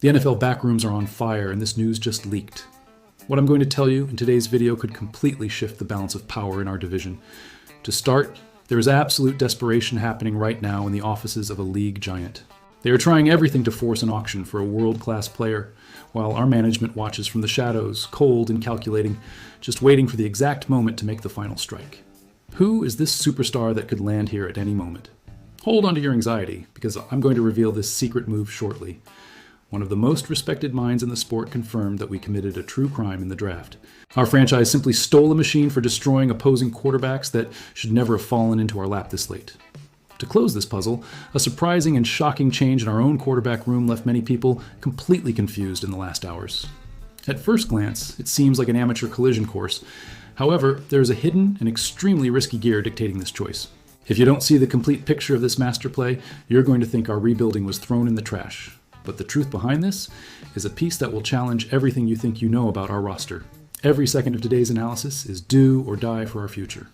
The NFL backrooms are on fire, and this news just leaked. What I'm going to tell you in today's video could completely shift the balance of power in our division. To start, there is absolute desperation happening right now in the offices of a league giant. They are trying everything to force an auction for a world-class player, while our management watches from the shadows, cold and calculating, just waiting for the exact moment to make the final strike. Who is this superstar that could land here at any moment? Hold on to your anxiety, because I'm going to reveal this secret move shortly. One of the most respected minds in the sport confirmed that we committed a true crime in the draft. Our franchise simply stole a machine for destroying opposing quarterbacks that should never have fallen into our lap this late. To close this puzzle, a surprising and shocking change in our own quarterback room left many people completely confused in the last hours. At first glance, it seems like an amateur collision course. However, there is a hidden and extremely risky gear dictating this choice. If you don't see the complete picture of this master play, you're going to think our rebuilding was thrown in the trash. But the truth behind this is a piece that will challenge everything you think you know about our roster. Every second of today's analysis is do or die for our future.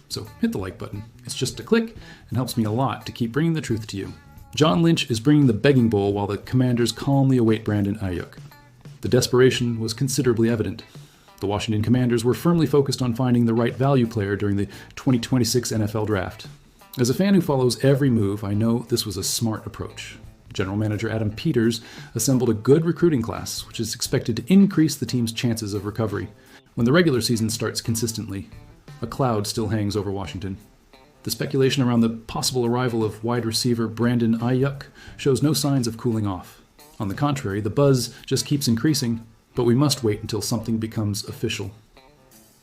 So hit the like button. It's just a click and helps me a lot to keep bringing the truth to you. John Lynch is bringing the begging bowl while the Commanders calmly await Brandon Aiyuk. The desperation was considerably evident. The Washington Commanders were firmly focused on finding the right value player during the 2026 NFL Draft. As a fan who follows every move, I know this was a smart approach. General Manager Adam Peters assembled a good recruiting class, which is expected to increase the team's chances of recovery. When the regular season starts consistently, a cloud still hangs over Washington. The speculation around the possible arrival of wide receiver Brandon Aiyuk shows no signs of cooling off. On the contrary, the buzz just keeps increasing, but we must wait until something becomes official.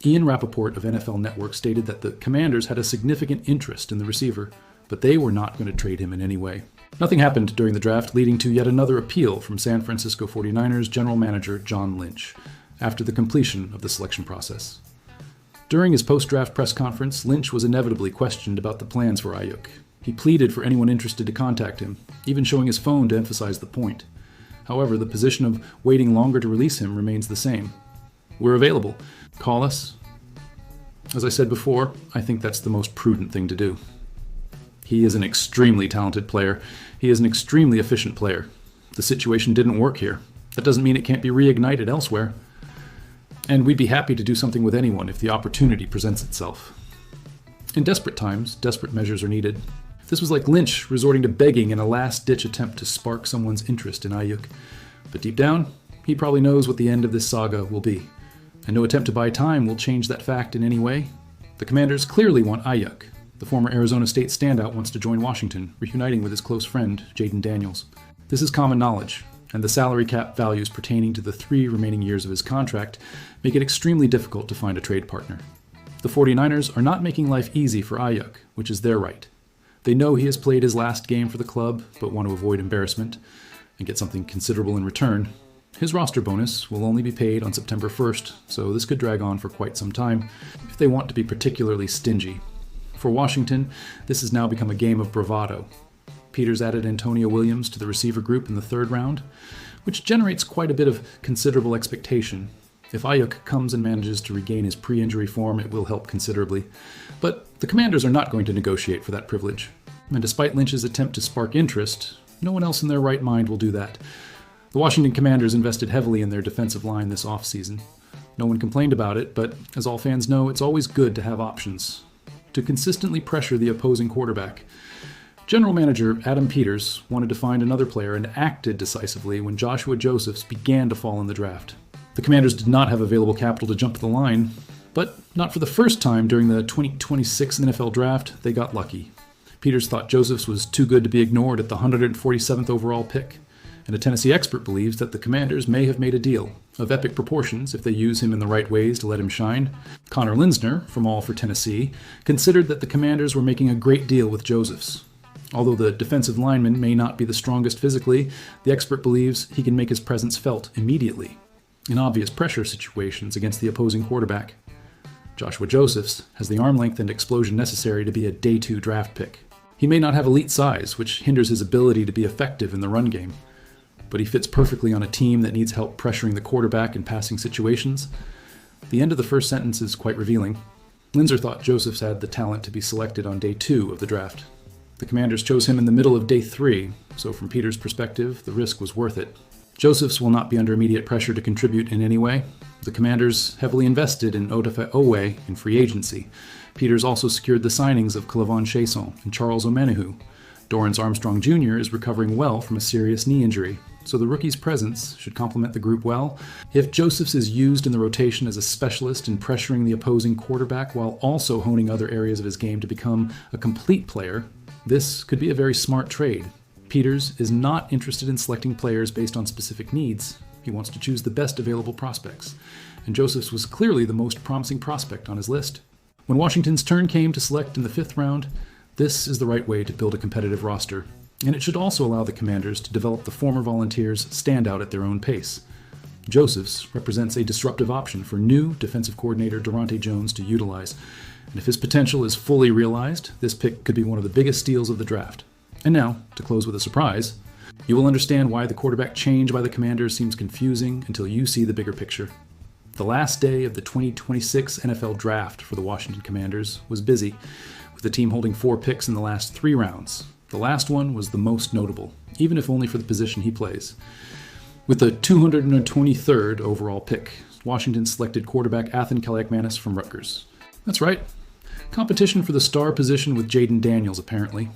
Ian Rappaport of NFL Network stated that the Commanders had a significant interest in the receiver, but they were not going to trade him in any way. Nothing happened during the draft, leading to yet another appeal from San Francisco 49ers general manager John Lynch after the completion of the selection process. During his post-draft press conference, Lynch was inevitably questioned about the plans for Aiyuk. He pleaded for anyone interested to contact him, even showing his phone to emphasize the point. However, the position of waiting longer to release him remains the same. We're available. Call us. As I said before, I think that's the most prudent thing to do. He is an extremely talented player. He is an extremely efficient player. The situation didn't work here. That doesn't mean it can't be reignited elsewhere. And we'd be happy to do something with anyone if the opportunity presents itself. In desperate times, desperate measures are needed. This was like Lynch resorting to begging in a last-ditch attempt to spark someone's interest in Aiyuk. But deep down, he probably knows what the end of this saga will be. And no attempt to buy time will change that fact in any way. The Commanders clearly want Aiyuk. The former Arizona State standout wants to join Washington, reuniting with his close friend, Jaden Daniels. This is common knowledge, and the salary cap values pertaining to the 3 remaining years of his contract make it extremely difficult to find a trade partner. The 49ers are not making life easy for Aiyuk, which is their right. They know he has played his last game for the club, but want to avoid embarrassment and get something considerable in return. His roster bonus will only be paid on September 1st, so this could drag on for quite some time if they want to be particularly stingy. For Washington, this has now become a game of bravado. Peters added Antonio Williams to the receiver group in the 3rd round, which generates quite a bit of considerable expectation. If Aiyuk comes and manages to regain his pre-injury form, it will help considerably. But the Commanders are not going to negotiate for that privilege. And despite Lynch's attempt to spark interest, no one else in their right mind will do that. The Washington Commanders invested heavily in their defensive line this offseason. No one complained about it, but as all fans know, it's always good to have options to consistently pressure the opposing quarterback. General Manager Adam Peters wanted to find another player and acted decisively when Joshua Josephs began to fall in the draft. The Commanders did not have available capital to jump the line, but not for the first time during the 2026 NFL Draft, they got lucky. Peters thought Josephs was too good to be ignored at the 147th overall pick, and a Tennessee expert believes that the Commanders may have made a deal of epic proportions if they use him in the right ways to let him shine. Connor Linsner, from All for Tennessee, considered that the Commanders were making a great deal with Josephs. Although the defensive lineman may not be the strongest physically, the expert believes he can make his presence felt immediately in obvious pressure situations against the opposing quarterback. Joshua Josephs has the arm length and explosion necessary to be a day 2 draft pick. He may not have elite size, which hinders his ability to be effective in the run game, but he fits perfectly on a team that needs help pressuring the quarterback in passing situations. The end of the first sentence is quite revealing. Linsner thought Josephs had the talent to be selected on day 2 of the draft. The Commanders chose him in the middle of day 3, so from Peters' perspective, the risk was worth it. Josephs will not be under immediate pressure to contribute in any way. The Commanders heavily invested in Odafe Owe in free agency. Peters also secured the signings of Clavon Chason and Charles Omenihu. Dorrance Armstrong Jr. is recovering well from a serious knee injury, so the rookie's presence should complement the group well. If Josephs is used in the rotation as a specialist in pressuring the opposing quarterback while also honing other areas of his game to become a complete player, this could be a very smart trade. Peters is not interested in selecting players based on specific needs. He wants to choose the best available prospects, and Josephs was clearly the most promising prospect on his list. When Washington's turn came to select in the 5th round, this is the right way to build a competitive roster, and it should also allow the Commanders to develop the former Volunteers stand out at their own pace. Josephs represents a disruptive option for new defensive coordinator Durante Jones to utilize, and if his potential is fully realized, this pick could be one of the biggest steals of the draft. And now, to close with a surprise, you will understand why the quarterback change by the Commanders seems confusing until you see the bigger picture. The last day of the 2026 NFL Draft for the Washington Commanders was busy, with the team holding 4 picks in the last 3 rounds. The last one was the most notable, even if only for the position he plays. With the 223rd overall pick, Washington selected quarterback Athan Kaliakmanis from Rutgers. That's right, competition for the star position with Jaden Daniels, apparently.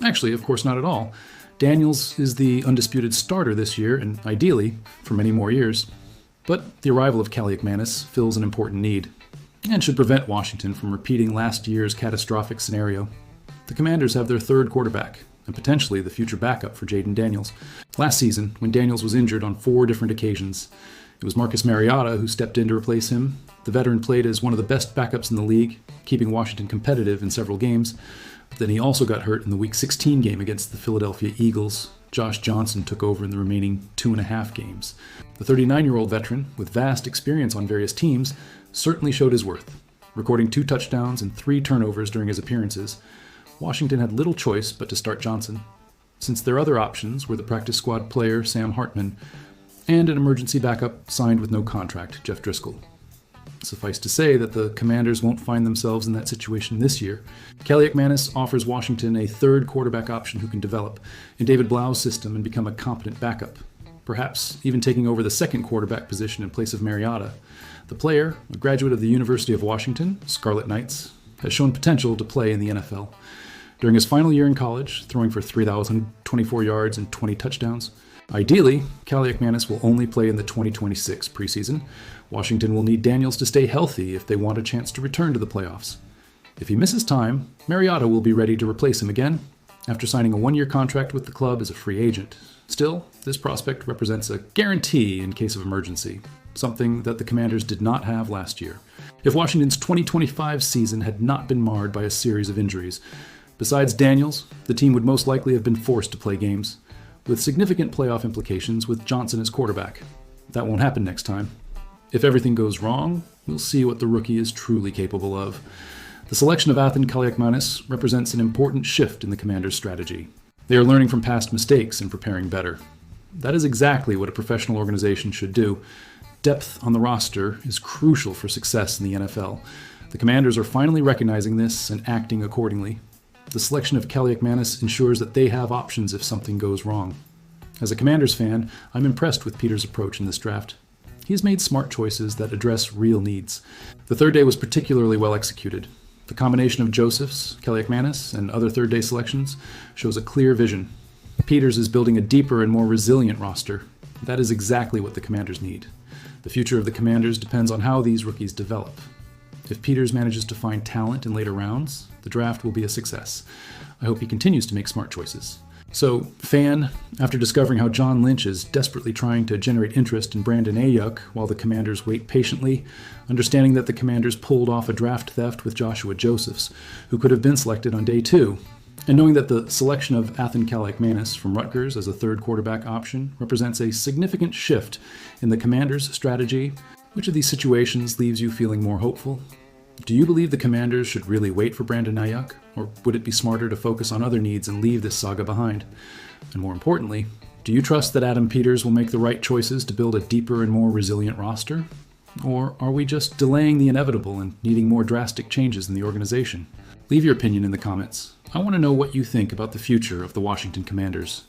Actually, of course not at all. Daniels is the undisputed starter this year, and ideally, for many more years. But the arrival of Kaliakmanis fills an important need, and should prevent Washington from repeating last year's catastrophic scenario. The Commanders have their 3rd quarterback, and potentially the future backup for Jaden Daniels. Last season, when Daniels was injured on 4 different occasions, it was Marcus Mariota who stepped in to replace him. The veteran played as one of the best backups in the league, keeping Washington competitive in several games. Then he also got hurt in the Week 16 game against the Philadelphia Eagles. Josh Johnson took over in the remaining 2.5 games. The 39-year-old veteran, with vast experience on various teams, certainly showed his worth. Recording 2 touchdowns and 3 turnovers during his appearances, Washington had little choice but to start Johnson, since their other options were the practice squad player Sam Hartman and an emergency backup signed with no contract, Jeff Driscoll. Suffice to say that the Commanders won't find themselves in that situation this year. Kaliakmanis offers Washington a 3rd quarterback option who can develop in David Blau's system and become a competent backup, perhaps even taking over the 2nd quarterback position in place of Mariota. The player, a graduate of the University of Washington, Scarlet Knights, has shown potential to play in the NFL. During his final year in college, throwing for 3,024 yards and 20 touchdowns. Ideally, Kaliakmanis will only play in the 2026 preseason. Washington will need Daniels to stay healthy if they want a chance to return to the playoffs. If he misses time, Mariota will be ready to replace him again, after signing a 1-year contract with the club as a free agent. Still, this prospect represents a guarantee in case of emergency, something that the Commanders did not have last year. If Washington's 2025 season had not been marred by a series of injuries, besides Daniels, the team would most likely have been forced to play games, with significant playoff implications with Johnson as quarterback. That won't happen next time. If everything goes wrong, we'll see what the rookie is truly capable of. The selection of Athan Kaliakmanis represents an important shift in the Commanders' strategy. They are learning from past mistakes and preparing better. That is exactly what a professional organization should do. Depth on the roster is crucial for success in the NFL. The Commanders are finally recognizing this and acting accordingly. The selection of Kaliakmanis ensures that they have options if something goes wrong. As a Commanders fan, I'm impressed with Peters' approach in this draft. He has made smart choices that address real needs. The 3rd day was particularly well executed. The combination of Josephs, Kaliakmanis, and other 3rd day selections shows a clear vision. Peters is building a deeper and more resilient roster. That is exactly what the Commanders need. The future of the Commanders depends on how these rookies develop. If Peters manages to find talent in later rounds, the draft will be a success. I hope he continues to make smart choices. So, fan, after discovering how John Lynch is desperately trying to generate interest in Brandon Aiyuk while the Commanders wait patiently, understanding that the Commanders pulled off a draft theft with Joshua Josephs, who could have been selected on day 2, and knowing that the selection of Athan Kaliakmanis from Rutgers as a 3rd quarterback option represents a significant shift in the Commanders' strategy, which of these situations leaves you feeling more hopeful? Do you believe the Commanders should really wait for Brandon Aiyuk, or would it be smarter to focus on other needs and leave this saga behind? And more importantly, do you trust that Adam Peters will make the right choices to build a deeper and more resilient roster? Or are we just delaying the inevitable and needing more drastic changes in the organization? Leave your opinion in the comments. I want to know what you think about the future of the Washington Commanders.